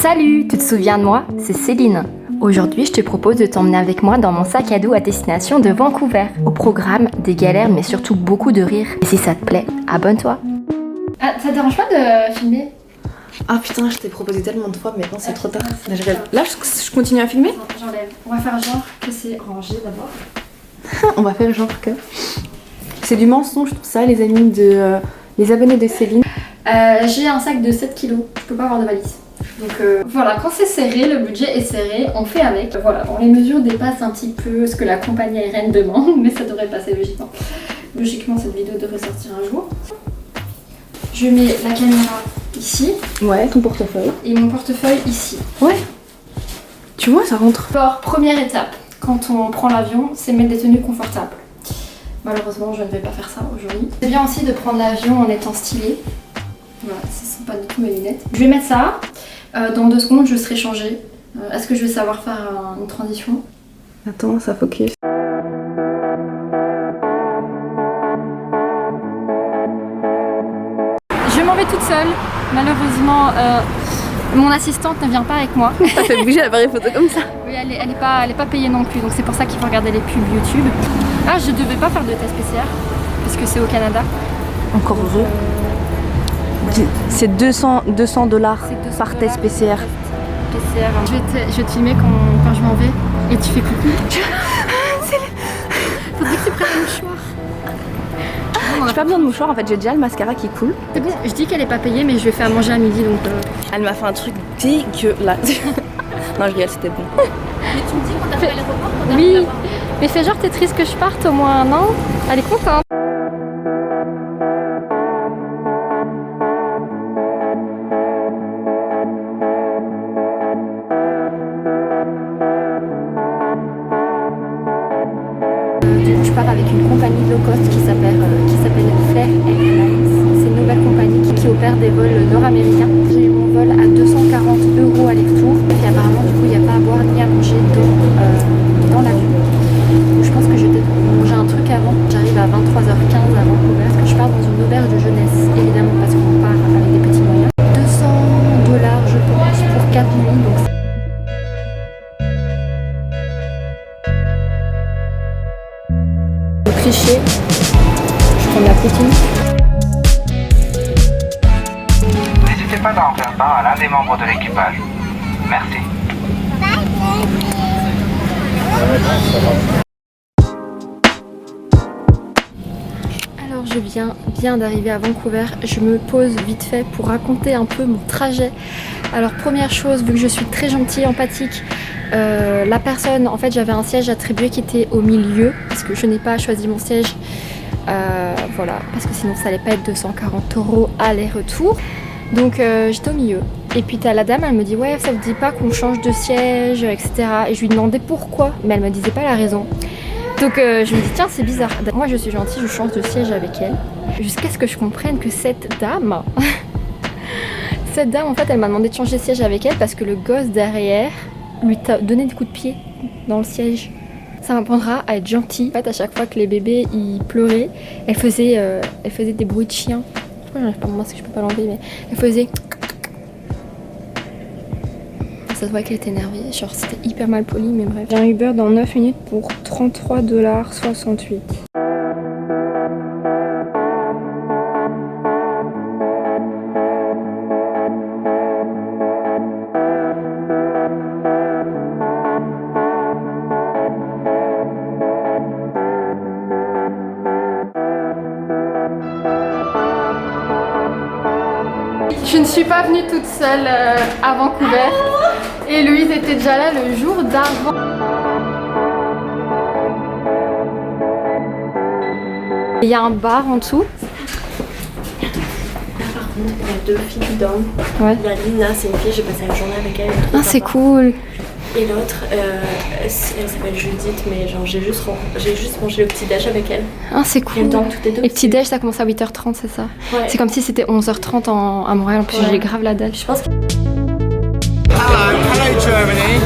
Salut, tu te souviens de moi? C'est Céline. Aujourd'hui, je te propose de t'emmener avec moi dans mon sac à dos à destination de Vancouver. Au programme, des galères mais surtout beaucoup de rires. Et si ça te plaît, abonne-toi. Ah, ça te dérange pas de filmer? Ah putain, je t'ai proposé tellement de fois, mais maintenant c'est trop tard. Là, je continue à filmer? J'enlève. On va faire genre que c'est rangé d'abord. On va faire genre que... C'est du mensonge tout ça, les amis de... les abonnés de Céline. J'ai un sac de 7 kilos, je peux pas avoir de valise. Donc voilà, quand c'est serré, le budget est serré, on fait avec. Voilà, bon, les mesures dépassent un petit peu ce que la compagnie aérienne demande, mais ça devrait passer logiquement. Logiquement, cette vidéo devrait sortir un jour. Je mets la caméra ici. Ouais, ton portefeuille. Et mon portefeuille ici. Ouais. Tu vois, ça rentre. D'abord, première étape, quand on prend l'avion, c'est mettre des tenues confortables. Malheureusement, je ne vais pas faire ça aujourd'hui. C'est bien aussi de prendre l'avion en étant stylé. Voilà, ce ne sont pas du tout mes lunettes. Je vais mettre ça. Dans 2 secondes, je serai changée. Est-ce que je vais savoir faire une transition? Attends, ça focus. Je m'en vais toute seule. Malheureusement, mon assistante ne vient pas avec moi. Ça fait bouger l'appareil photo comme ça. Oui, elle est pas payée non plus, donc c'est pour ça qu'il faut regarder les pubs YouTube. Ah, je devais pas faire de test PCR, parce que c'est au Canada. Encore heureux. C'est 200 $ par test PCR. PCR. Je vais te filmer quand je m'en vais et tu fais coucou. Faudrait que tu prennes un mouchoir. J'ai pas besoin de mouchoir en fait, j'ai déjà le mascara qui coule. C'est bon, je dis qu'elle est pas payée mais je vais faire manger à midi donc... Elle m'a fait un truc dégueulasse. Non je rigole, c'était bon. Mais tu me dis qu'on t'a fait l'aéroport? Oui, mais fais genre t'es triste que je parte au moins, non? Elle est contente. Je pars avec une compagnie low cost qui s'appelle Flair Airlines. C'est une nouvelle compagnie qui opère des vols nord-américains. J'ai eu mon vol à 240 € aller-retour. Et apparemment, du coup, il n'y a pas à boire ni à manger dans l'avion. Donc je pense que je vais peut-être manger un truc avant. J'arrive à 23h15 à Vancouver. Parce que je pars dans une auberge de jeunesse, évidemment, parce qu'on part avec des petits moyens. 200 $, je pense, pour 4 nuits. Donc tricher. Je prends de la poutine. N'hésitez pas à en faire part à l'un des membres de l'équipage. Merci. Alors je viens bien d'arriver à Vancouver. Je me pose vite fait pour raconter un peu mon trajet. Alors première chose, vu que je suis très gentille, empathique, la personne, en fait j'avais un siège attribué qui était au milieu parce que je n'ai pas choisi mon siège, voilà, parce que sinon ça allait pas être 240 € aller-retour, donc j'étais au milieu. Et puis t'as la dame, elle me dit ouais ça vous dit pas qu'on change de siège, etc. Et je lui demandais pourquoi, mais elle me disait pas la raison. Donc je me dis tiens c'est bizarre, moi je suis gentille, je change de siège avec elle, jusqu'à ce que je comprenne que cette dame en fait elle m'a demandé de changer de siège avec elle parce que le gosse derrière lui donner des coups de pied dans le siège. Ça m'apprendra à être gentille. En fait, à chaque fois que les bébés ils pleuraient, elle faisait des bruits de chien. Je crois que j'arrive pas à moi, parce que je peux pas l'enlever, mais elle faisait. Ça se voit qu'elle était énervée. Genre c'était hyper mal poli, mais bref. J'ai un Uber dans 9 minutes pour 33,68 $. Je ne suis pas venue toute seule à Vancouver et Louise était déjà là le jour d'avant. Il y a un bar en dessous. Par contre, il y a 2 filles qui dorment. Ouais. Il y a Lina, c'est une fille, j'ai passé la journée avec elle. Ah c'est cool. Et l'autre, elle s'appelle Judith, mais genre j'ai juste mangé le petit déj avec elle. Ah c'est cool. Et donc, toutes les deux, les petits déj ça commence à 8h30 c'est ça? Ouais. C'est comme si c'était 11h30 à Montréal, en plus j'ai grave la dalle. Je pense que... Hello Germany.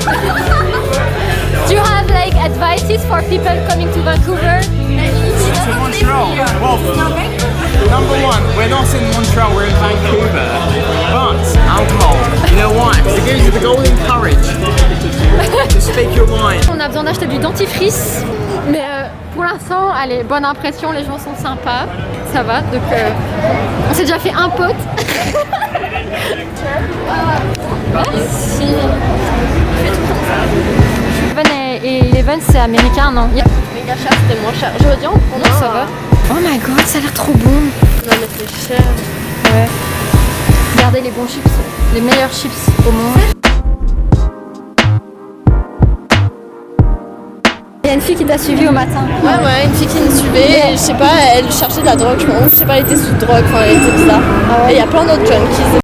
Do you have like advices for people coming to Vancouver? to Montreal. Well, number one, we're not in Montreal, we're in Vancouver. But alcohol, you know why? Because it gives you the golden courage to speak your mind. On a besoin d'acheter du dentifrice, mais pour l'instant, allez, bonne impression, les gens sont sympas, ça va, donc on s'est déjà fait un pote. Merci. Et Eleven c'est américain, non? Méga cher, c'était moins cher. J'aurais dû en prendre Non, ça va. Oh my god, ça a l'air trop bon. Non mais c'est cher. Ouais. Regardez les bons chips, les meilleurs chips au monde. Il y a une fille qui t'a suivi au matin. Ouais, une fille qui me suivait, et je sais pas, elle cherchait de la drogue, je sais pas, elle était sous drogue, enfin elle était bizarre. Ah ouais. Et il y a plein d'autres junkies.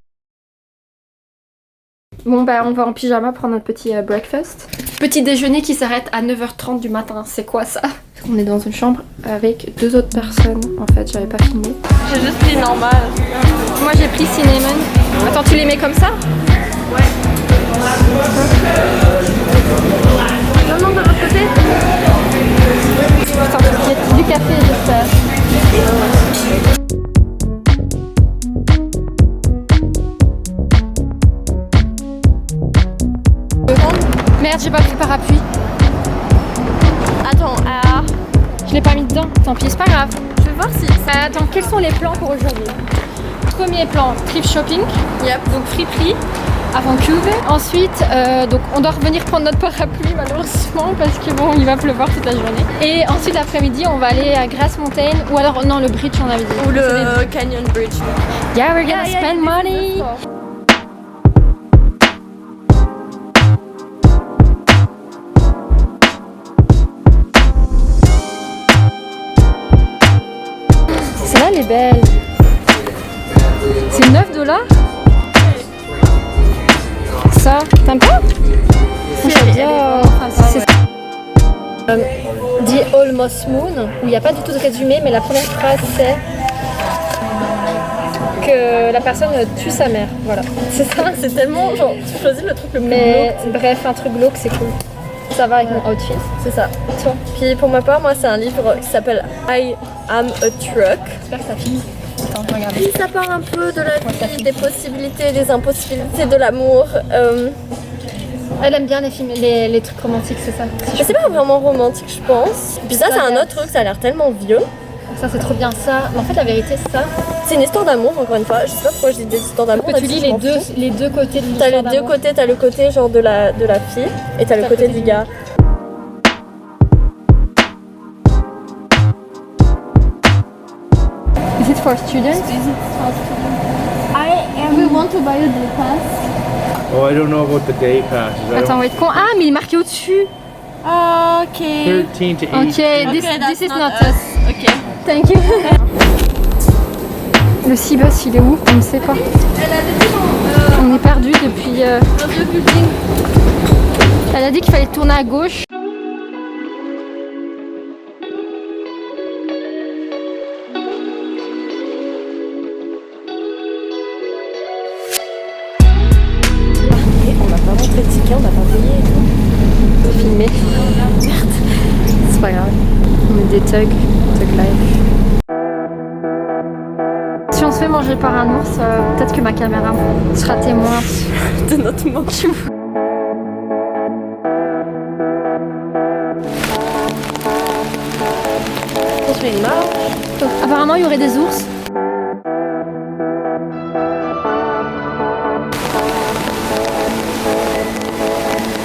Bon bah on va en pyjama prendre notre petit breakfast. Petit déjeuner qui s'arrête à 9h30 du matin, c'est quoi ça? On est dans une chambre avec 2 autres personnes, en fait j'avais pas filmé. J'ai juste pris normal. Moi j'ai pris cinnamon. Attends, tu les mets comme ça? Ouais. Non, de l'autre côté. Attends, il y a du café j'espère. Merde, j'ai pas pris parapluie. Attends, Je l'ai pas mis dedans. Tant pis, c'est pas grave. je vais voir si... Attends, quels sont les plans pour aujourd'hui? Premier plan, thrift shopping. Yep. Donc friperie à Vancouver. Ensuite, donc on doit revenir prendre notre parapluie malheureusement parce que bon, il va pleuvoir toute la journée. Et ensuite l'après-midi, on va aller à Grass Mountain ou alors non, le bridge on avait dit. Ou le Canyon Bridge. Yeah, we're gonna spend money. Celle-là, elle est belle. C'est $9. Ça, t'aimes pas? J'adore. C'est The Almost Moon, où il n'y a pas du tout de résumé, mais la première phrase c'est que la personne tue sa mère. Voilà. C'est ça. C'est tellement genre, tu choisis le truc le plus Mais glauque. bref, un truc glauque, c'est cool. Ça va avec mon outfit. C'est ça. Toi, Puis pour ma part, moi c'est un livre qui s'appelle I Am a Truck. j'espère que ça finit. Attends, je regarde. Puis ça part un peu de la vie, des possibilités, des impossibilités de l'amour. Elle aime bien les films, les trucs romantiques, c'est ça. Mais c'est pas vraiment romantique, je pense. Puis ça, c'est un autre truc, ça a l'air tellement vieux. Ça, c'est trop bien ça. Mais en fait, la vérité, c'est ça. C'est une histoire d'amour, encore une fois. Je sais pas pourquoi je dis des histoires d'amour. Que tu lis les deux côtés de T'as l'histoire les deux d'amour. côtés, t'as le côté genre de la fille et t'as le côté du gars. Is it for students? We want to buy a day pass. Oh, I don't know about the day passes. Attends, wait, con. Ah, mais il est marqué au-dessus. Ok. 13 to 18. Ok, this is not us. Ok. Thank you. Le C-bus, il est où? On ne sait pas. On est perdu depuis. Elle a dit qu'il fallait tourner à gauche. On a vraiment fait le ticket, on n'a pas payé et tout. Filmé. Merde. C'est pas grave. On est des thugs. Thug life. Si on se fait manger par un ours, peut-être que ma caméra sera témoin De notre manque. On se fait une marche. Donc, apparemment, il y aurait des ours.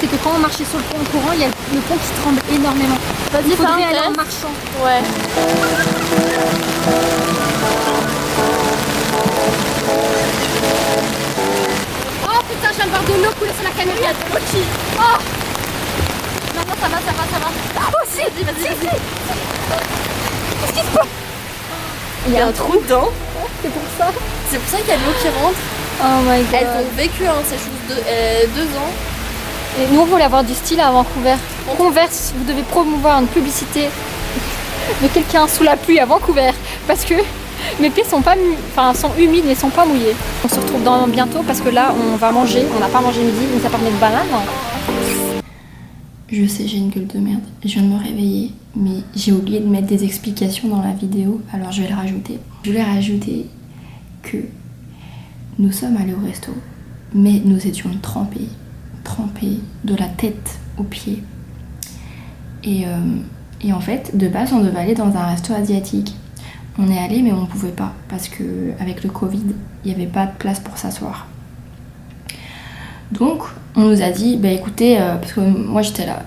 C'est que quand on marchait sur le pont en courant, il y a le pont qui tremble énormément. Vas-y, Il faudrait fais un aller en test. marchant. Ouais. Oh putain, je viens de voir de l'eau couler sur la camionnette. Oh non, non, ça va, ça va, ça va. Oh si, Vas-y. qu'est-ce qui se passe? Il y a un trou dedans. C'est pour ça. C'est pour ça qu'il y a de l'eau qui rentre. Oh my god. Elles ont vécu ces choses 2 ans. Et nous, on voulait avoir du style à Vancouver. Converse, vous devez promouvoir une publicité de quelqu'un sous la pluie à Vancouver. Parce que mes pieds sont pas sont humides mais sont pas mouillés. On se retrouve bientôt parce que là, on va manger. On n'a pas mangé midi, mais ça permet de banane. Je sais, j'ai une gueule de merde. Je viens de me réveiller. mais j'ai oublié de mettre des explications dans la vidéo, alors je vais le rajouter. Je voulais rajouter que nous sommes allés au resto, mais nous étions trempés de la tête aux pieds. Et en fait, de base, on devait aller dans un resto asiatique. On est allé, mais on pouvait pas, parce que avec le Covid, il n'y avait pas de place pour s'asseoir. Donc, on nous a dit, bah écoutez, parce que moi j'étais là,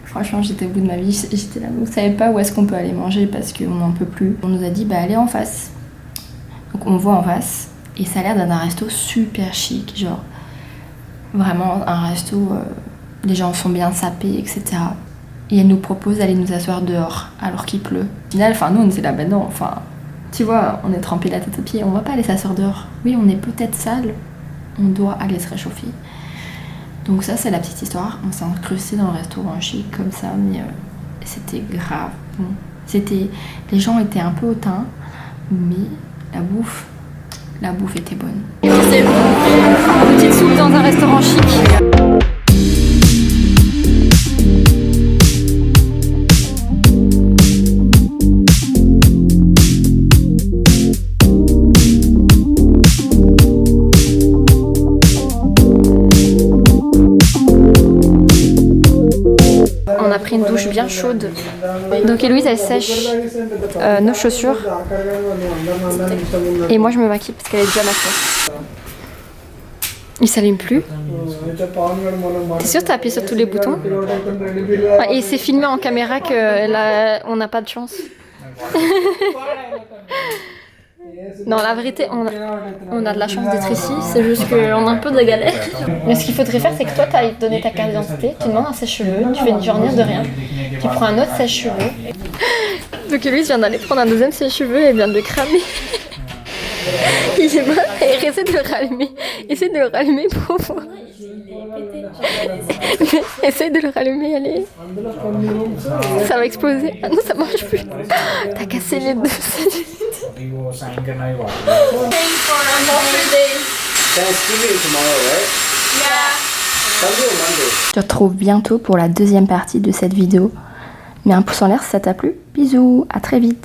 franchement j'étais au bout de ma vie, j'étais là, vous savez pas où est-ce qu'on peut aller manger parce qu'on n'en peut plus. On nous a dit, bah allez en face. Donc on voit en face, et ça a l'air d'un resto super chic, genre vraiment un resto, les gens sont bien sapés, etc. Et elle nous propose d'aller nous asseoir dehors alors qu'il pleut. Au final, nous on était là, bah non, tu vois, on est trempé la tête aux pieds, on va pas aller s'asseoir dehors. Oui, on est peut-être sale, on doit aller se réchauffer. Donc ça, c'est la petite histoire. On s'est incrusté dans le restaurant chic comme ça, mais c'était grave. Bon, les gens étaient un peu hautains, mais la bouffe était bonne. C'est une petite soupe dans un restaurant chic. On a pris une douche bien chaude. Donc Héloïse elle sèche nos chaussures. Et moi je me maquille parce qu'elle est déjà maquillée. Il s'allume plus. T'es sûre que t'as appuyé sur tous les boutons? Et c'est filmé en caméra qu'on n'a pas de chance. Non, la vérité, on a de la chance d'être ici, c'est juste qu'on a un peu de galère. Mais ce qu'il faudrait faire, c'est que toi, tu ailles donner ta carte d'identité, tu demandes un sèche-cheveux, tu fais une journée de rien, tu prends un autre sèche-cheveux. Donc Louise vient d'aller prendre un deuxième sèche-cheveux et vient de le cramer. Il est mort et essaie de le rallumer. Essaie de le rallumer pour voir. Essaye de le rallumer, allez. Ça va exploser. Ah non, ça marche plus. T'as cassé les deux. Je te retrouve bientôt pour la deuxième partie de cette vidéo. Mets un pouce en l'air si ça t'a plu. Bisous, à très vite.